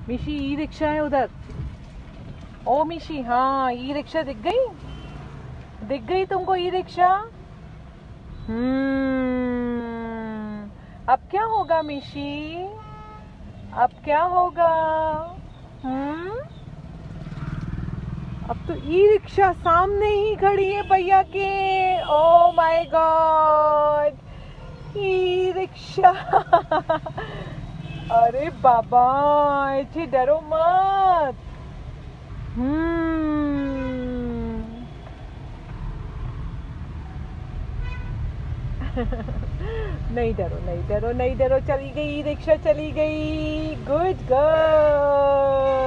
मिशी e rickshaw है उधर। ओ मिशी, हाँ ई रिक्शा दिख गई? दिख गई तुमको ई रिक्शा? अब क्या होगा मिशी? अब क्या होगा? अब तो ई रिक्शा सामने ही खड़ी है भैया के। Oh my God, e rickshaw. अरे बाबा, ऐसे डरो मत। नहीं डरो, नहीं डरो, नहीं डरो। चली गई रिक्शा, चली गई। Good girl.